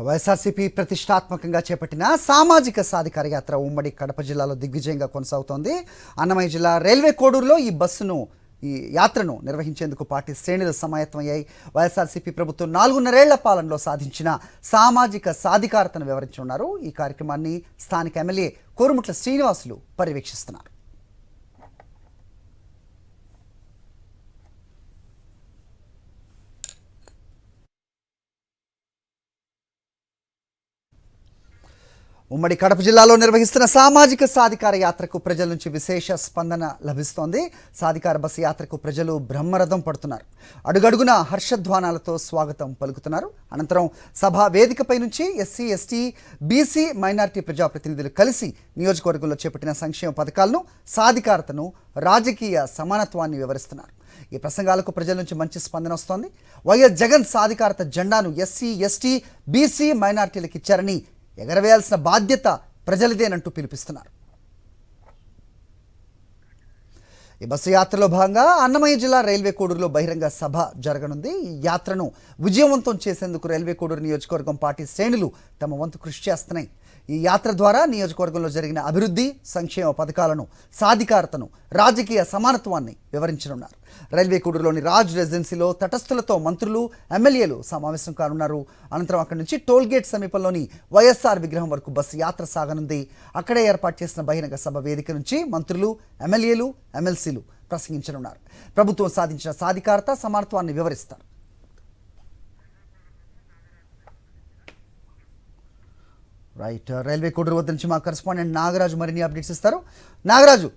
వైఎస్ఆర్సీపీ ప్రతిష్టాత్మకంగా చేపట్టిన సామాజిక సాధికార యాత్ర ఉమ్మడి కడప జిల్లాలో దిగ్విజయంగా కొనసాగుతోంది. అన్నమయ్య జిల్లా రైల్వే కోడూరులో ఈ యాత్రను నిర్వహించేందుకు పార్టీ శ్రేణులు సమాయత్తమయ్యాయి. వైఎస్ఆర్సీపీ ప్రభుత్వం 4.5 ఏళ్ల పాలనలో సాధించిన సామాజిక సాధికారతను వివరించనున్నారు. ఈ కార్యక్రమాన్ని స్థానిక ఎమ్మెల్యే కోరుముట్ల శ్రీనివాసులు పర్యవేక్షిస్తున్నారు. ఉమ్మడి కడప జిల్లాలో నిర్వహిస్తున్న సామాజిక సాధికార యాత్రకు ప్రజల నుంచి విశేష స్పందన లభిస్తోంది. సాధికార బస్సు యాత్రకు ప్రజలు బ్రహ్మరథం పడుతున్నారు. అడుగడుగున హర్షధ్వానాలతో స్వాగతం పలుకుతున్నారు. అనంతరం సభా వేదికపై నుంచి ఎస్సీ, ఎస్టీ, బీసీ, మైనారిటీ ప్రజాప్రతినిధులు కలిసి నియోజకవర్గంలో చేపట్టిన సంక్షేమ పథకాలను, సాధికారతను, రాజకీయ సమానత్వాన్ని వివరిస్తున్నారు. ఈ ప్రసంగాలకు ప్రజల నుంచి మంచి స్పందన వస్తోంది. వైఎస్ జగన్ సాధికారత జెండాను ఎస్సీ, ఎస్టీ, బీసీ, మైనారిటీలకు ఇచ్చారని, ఎగరవేయాల్సిన బాధ్యత ప్రజలదేనంటూ పిలుపుస్తున్నారు. ఈ బస్సు యాత్రలో భాగంగా అన్నమయ్య జిల్లా రైల్వే కోడూరులో బహిరంగ సభ జరగనుంది. ఈ యాత్రను విజయవంతం చేసేందుకు రైల్వే కోడూరు నియోజకవర్గం పార్టీ శ్రేణులు తమ వంతు కృషి చేస్తున్నాయి. ఈ యాత్ర ద్వారా నియోజకవర్గంలో జరిగిన అభివృద్ధి, సంక్షేమ పథకాలను, సాధికారతను, రాజకీయ సమానత్వాన్ని వివరించనున్నారు. రైల్వే కోడూరులోని రాజ్ రెసిడెన్సీలో తటస్థులతో మంత్రులు, ఎమ్మెల్యేలు సమావేశం కానున్నారు. అనంతరం అక్కడి నుంచి టోల్గేట్ సమీపంలోని వైఎస్ఆర్ విగ్రహం వరకు బస్సు యాత్ర సాగనుంది. అక్కడే ఏర్పాటు చేసిన బహిరంగ సభ వేదిక నుంచి మంత్రులు, ఎమ్మెల్యేలు, ఎమ్మెల్సీలు ప్రసంగించనున్నారు. ప్రభుత్వం సాధించిన సాధికారత, సమానత్వాన్ని వివరిస్తారు. రైట్, రైల్వే కోడూరు వద్ద నుంచి మా కరెస్పాండెంట్ నాగరాజు మరిన్ని అప్డేట్స్ ఇస్తారు. నాగరాజు,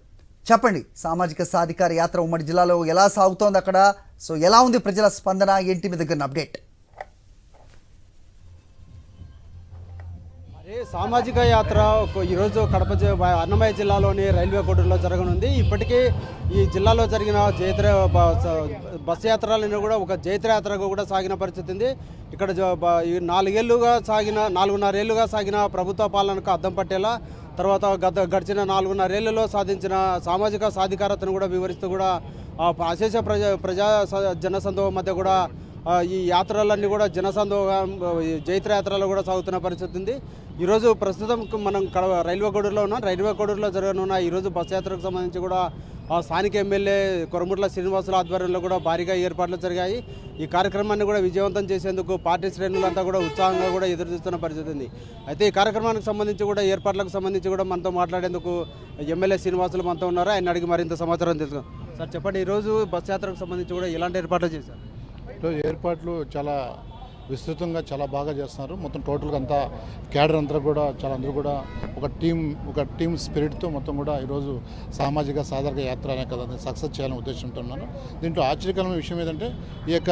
చెప్పండి, సామాజిక సాధికార యాత్ర ఉమ్మడి జిల్లాలో ఎలా సాగుతోంది అక్కడ? సో ఎలా ఉంది ప్రజల స్పందన? ఏంటి మీ దగ్గర అప్డేట్? సామాజిక యాత్ర ఈరోజు కడప అన్నమయ్య జిల్లాలోని రైల్వే కోడూరులో జరగనుంది. ఇప్పటికీ ఈ జిల్లాలో జరిగిన బస్సు యాత్రలను కూడా ఒక జైత్రయాత్రకు కూడా సాగిన పరిస్థితి ఉంది. ఇక్కడ 4.5 ఏళ్లుగా సాగిన ప్రభుత్వ పాలనకు అద్దం పట్టేలా, తర్వాత గడిచిన 4.5 ఏళ్లలో సాధించిన సామాజిక సాధికారతను కూడా వివరిస్తూ కూడా అశేష ప్రజా జనసందోహం మధ్య కూడా ఈ యాత్రలన్నీ కూడా జనసందోహం జైత్రయాత్రలో కూడా సాగుతున్న పరిస్థితి ఉంది. ఈరోజు ప్రస్తుతం మనం రైల్వే కోడూరులో ఉన్నాం. రైల్వే కోడూరులో జరగనున్న ఈరోజు బస్సు యాత్రకు సంబంధించి కూడా స్థానిక ఎమ్మెల్యే కొరముట్ల శ్రీనివాసుల ఆధ్వర్యంలో కూడా భారీగా ఏర్పాట్లు జరిగాయి. ఈ కార్యక్రమాన్ని కూడా విజయవంతం చేసేందుకు పార్టీ శ్రేణులంతా కూడా ఉత్సాహంగా కూడా ఎదురు చూస్తున్న పరిస్థితి ఉంది. అయితే ఈ కార్యక్రమానికి సంబంధించి కూడా ఏర్పాట్లకు సంబంధించి కూడా మనతో మాట్లాడేందుకు ఎమ్మెల్యే శ్రీనివాసులు మనతో ఉన్నారు. ఆయన అడిగి మరింత సమాచారం తెలుసుకుందాం. సార్, చెప్పండి, ఈరోజు బస్సు యాత్రకు సంబంధించి కూడా ఎలాంటి ఏర్పాట్లు చేశారు? ఏర్పాట్లు చాలా విస్తృతంగా చాలా బాగా చేస్తున్నారు. మొత్తం టోటల్గా అంతా క్యాడర్ అంతా కూడా అందరూ కూడా ఒక టీమ్ స్పిరిట్తో మొత్తం కూడా ఈరోజు సామాజిక సాధారణ యాత్ర అనే కదా సక్సెస్ చేయాలని ఉద్దేశంతో ఉన్నాను. దీంట్లో ఆశ్చర్యకరమైన విషయం ఏంటంటే ఈ యొక్క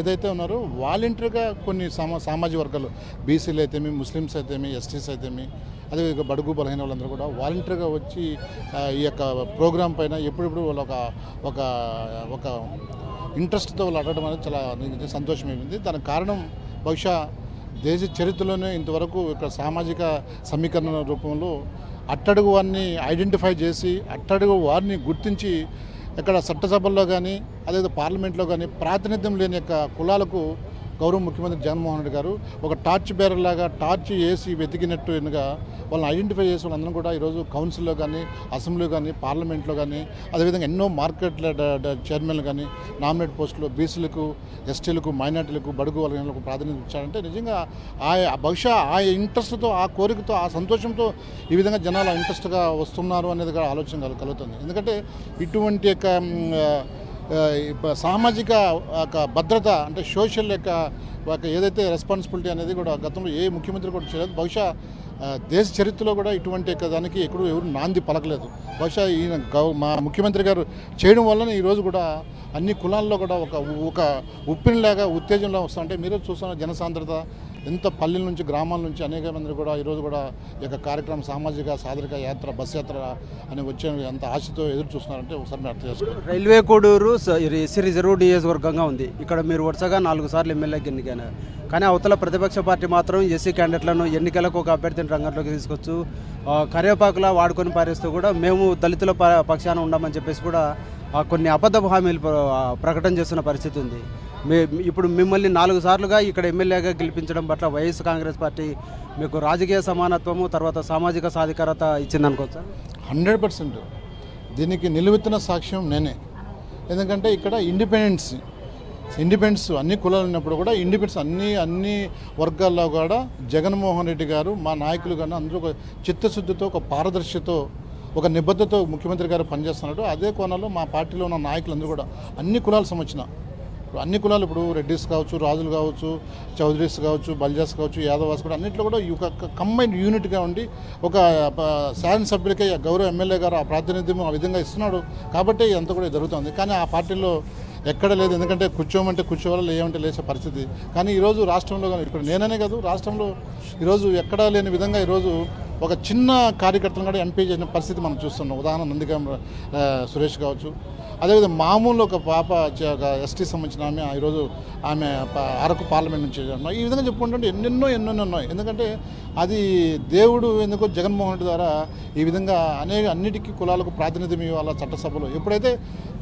ఏదైతే ఉన్నారో వాలంటీర్గా కొన్ని సామాజిక వర్గాలు, బీసీలు అయితేమి, ముస్లిమ్స్ అయితేమి, ఎస్టీస్ అయితేమి, అదే బడుగు బలహీన వాళ్ళందరూ కూడా వాలంటీర్గా వచ్చి ఈ యొక్క ప్రోగ్రాం పైన ఎప్పుడెప్పుడు వాళ్ళు ఒక ఇంట్రెస్ట్తో వాళ్ళు అడగడం అనేది చాలా సంతోషమైంది. దానికి కారణం బహుశా దేశ చరిత్రలోనే ఇంతవరకు ఇక్కడ సామాజిక సమీకరణ రూపంలో అట్టడుగు వారిని ఐడెంటిఫై చేసి అట్టడుగు వారిని గుర్తించి ఇక్కడ చట్టసభల్లో కానీ అదే పార్లమెంట్లో కానీ ప్రాతినిధ్యం లేని యొక్క కులాలకు గౌరవ ముఖ్యమంత్రి జగన్మోహన్ రెడ్డి గారు ఒక టార్చ్ బేరర్ లాగా టార్చ్ వేసి వెతికినట్టుగా వాళ్ళని ఐడెంటిఫై చేసి వాళ్ళందరం కూడా ఈరోజు కౌన్సిల్లో కానీ, అసెంబ్లీలో కానీ, పార్లమెంట్లో కానీ, అదేవిధంగా ఎన్నో మార్కెట్ల చైర్మన్లు కానీ, నామినేట్ పోస్టులు బీసీలకు, ఎస్టీలకు, మైనార్టీలకు, బడుగు వర్గాలకు ప్రాధాన్యత ఇచ్చారంటే నిజంగా బహుశా ఆ ఇంట్రెస్ట్తో, ఆ కోరికతో, ఆ సంతోషంతో ఈ విధంగా జనాలు ఇంట్రెస్ట్గా వస్తున్నారు అనేది కూడా ఆలోచన కలుగుతుంది. ఎందుకంటే ఇటువంటి యొక్క సామాజిక భద్రత అంటే సోషల్ యొక్క ఏదైతే రెస్పాన్సిబిలిటీ అనేది కూడా గతంలో ఏ ముఖ్యమంత్రి కూడా చేయలేదు. బహుశా దేశ చరిత్రలో కూడా ఇటువంటి దానికి ఎవరు నాంది పలకలేదు. బహుశా ఈయన మా ముఖ్యమంత్రి గారు చేయడం వలన ఈరోజు కూడా అన్ని కులాల్లో కూడా ఒక ఉప్పినిలాగా ఉత్తేజంలా వస్తుంటే మీరు చూస్తున్న జనసాంద్రత ఎంత పల్లెల నుంచి, గ్రామాల నుంచి అనేక మంది కూడా ఈరోజు కూడా ఈ యొక్క కార్యక్రమం సామాజిక సాధక యాత్ర, బస్ యాత్ర అని వచ్చే ఎంత ఆశతో ఎదురు చూస్తున్నారంటే ఒకసారి మీరు అర్థం చేసుకోండి. రైల్వే కోడూరు ఎస్సీ రిజర్వ్ నియోజకవర్గంగా ఉంది. ఇక్కడ మీరు వరుసగా 4 సార్లు ఎమ్మెల్యేకి ఎన్నికైనారు. కానీ అవతల ప్రతిపక్ష పార్టీ మాత్రం ఎస్సీ క్యాండిడేట్లను ఎన్నికలకు ఒక అభ్యర్థిని రంగంలోకి తీసుకొచ్చు కరివేపాకులా వాడుకొని పారేస్తూ కూడా మేము దళితుల పక్షాన ఉండమని చెప్పేసి కూడా కొన్ని అబద్ధ హామీలు ప్రకటన చేస్తున్న పరిస్థితి ఉంది. ఇప్పుడు మిమ్మల్ని 4 సార్లుగా ఇక్కడ ఎమ్మెల్యేగా గెలిపించడం పట్ల వైఎస్ కాంగ్రెస్ పార్టీ మీకు రాజకీయ సమానత్వము తర్వాత సామాజిక సాధికారత ఇచ్చిందనుకోవచ్చా? 100% దీనికి నిలువెత్తిన సాక్ష్యం నేనే. ఎందుకంటే ఇక్కడ ఇండిపెండెన్స్ అన్ని కులాలు ఉన్నప్పుడు కూడా ఇండిపెండెన్స్ అన్ని వర్గాల్లో కూడా జగన్మోహన్ రెడ్డి గారు మా నాయకులు కానీ అందరూ ఒక చిత్తశుద్ధితో ఒక పారదర్శితో ఒక నిబద్ధతతో ముఖ్యమంత్రి గారు పనిచేస్తున్నాడు. అదే కోణంలో మా పార్టీలో ఉన్న నాయకులందరూ కూడా అన్ని కులాలకు సంబంధించిన అన్ని కులాలు ఇప్పుడు రెడ్డిస్ కావచ్చు, రాజులు కావచ్చు, చౌదరీస్ కావచ్చు, బల్జాస్ కావచ్చు, యాదవాస్ కూడా అన్నింటిలో కూడా ఒక కంబైన్డ్ యూనిట్గా ఉండి ఒక శాసనసభ్యులకే గౌరవ ఎమ్మెల్యే గారు ఆ ప్రాతినిధ్యం ఆ విధంగా ఇస్తున్నాడు కాబట్టి అంతా కూడా జరుగుతుంది. కానీ ఆ పార్టీలో ఎక్కడ లేదు. ఎందుకంటే కూర్చోమంటే కూర్చోవాలి, లేమంటే లేచే పరిస్థితి. కానీ ఈరోజు రాష్ట్రంలో కానీ ఇప్పుడు నేననే కాదు రాష్ట్రంలో ఈరోజు ఎక్కడా లేని విధంగా ఈరోజు ఒక చిన్న కార్యకర్తలను కూడా ఎంపీ చేసిన పరిస్థితి మనం చూస్తున్నాం. ఉదాహరణ నందిగాం సురేష్ కావచ్చు. అదేవిధంగా మామూలు ఒక పాప ఒక ఎస్టీ సంబంధించిన ఈరోజు ఆమె అరకు పార్లమెంట్ నుంచి ఈ విధంగా చెప్పుకుంటుంటే ఎన్నెన్నో ఉన్నాయి. ఎందుకంటే అది దేవుడు ఎందుకో జగన్మోహన్ రెడ్డి ద్వారా ఈ విధంగా అన్నిటికీ కులాలకు ప్రాతినిధ్యం ఇవ్వాలి చట్టసభలో. ఎప్పుడైతే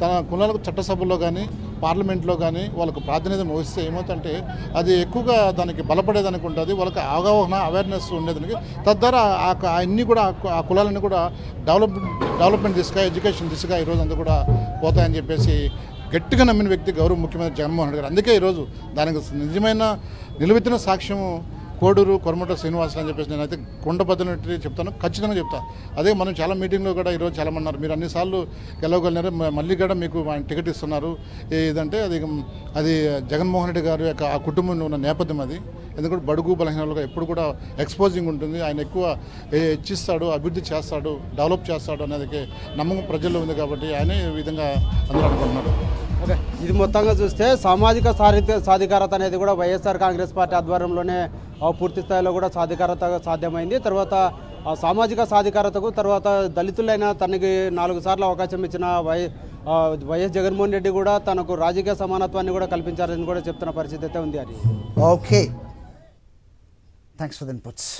తన కులాలకు చట్టసభలో కానీ పార్లమెంట్లో కానీ వాళ్ళకు ప్రాతినిధ్యం వహిస్తే ఏమవుతుందంటే అది ఎక్కువగా దానికి బలపడేదానికి ఉంటుంది. వాళ్ళకి అవగాహన అవేర్నెస్ ఉండేదానికి తద్వారా అన్నీ కూడా ఆ కులాలన్నీ కూడా డెవలప్మెంట్ దిశగా ఎడ్యుకేషన్ దిశగా ఈరోజు అంతా కూడా పోతాయని చెప్పేసి గట్టిగా నమ్మిన వ్యక్తి గౌరవ ముఖ్యమంత్రి జగన్మోహన్ రెడ్డి గారు. అందుకే ఈరోజు దానికి నిజమైన నిలువెత్తిన సాక్ష్యము కోడూరు కొరమట శ్రీనివాసులు అని చెప్పేసి నేనైతే కుండబద్దనట్టు చెప్తాను, ఖచ్చితంగా చెప్తాను. అదే మనం చాలా మీటింగ్లో కూడా ఈరోజు చాలామంది అన్నారు మీరు అన్నిసార్లు గెలవగలిగినారు, మళ్ళీ కూడా మీకు ఆయన టికెట్ ఇస్తున్నారు. ఏదంటే అది జగన్మోహన్ రెడ్డి గారి యొక్క ఆ కుటుంబంలో ఉన్న నేపథ్యం అది. ఎందుకంటే బడుగు బలహీనలుగా ఎప్పుడు కూడా ఎక్స్పోజింగ్ ఉంటుంది. ఆయన ఎక్కువ హెచ్చిస్తాడు, అభివృద్ధి చేస్తాడు, డెవలప్ చేస్తాడు అనేది నమ్మకం ప్రజల్లో ఉంది కాబట్టి ఆయనే ఈ విధంగా అందరూ అనుకుంటున్నారు. ఓకే, ఇది మొత్తంగా చూస్తే సామాజిక సాధికారత అనేది కూడా వైఎస్ఆర్ కాంగ్రెస్ పార్టీ ఆధ్వర్యంలోనే పూర్తి స్థాయిలో కూడా సాధికారత సాధ్యమైంది. తర్వాత సామాజిక సాధికారతకు తర్వాత దళితులైన తనకి 4 సార్లు అవకాశం ఇచ్చిన వైఎస్ జగన్మోహన్ రెడ్డి కూడా తనకు రాజకీయ సమానత్వాన్ని కూడా కల్పించారని కూడా చెప్తున్న పరిస్థితి అయితే ఉంది. అది okay, thanks for the inputs.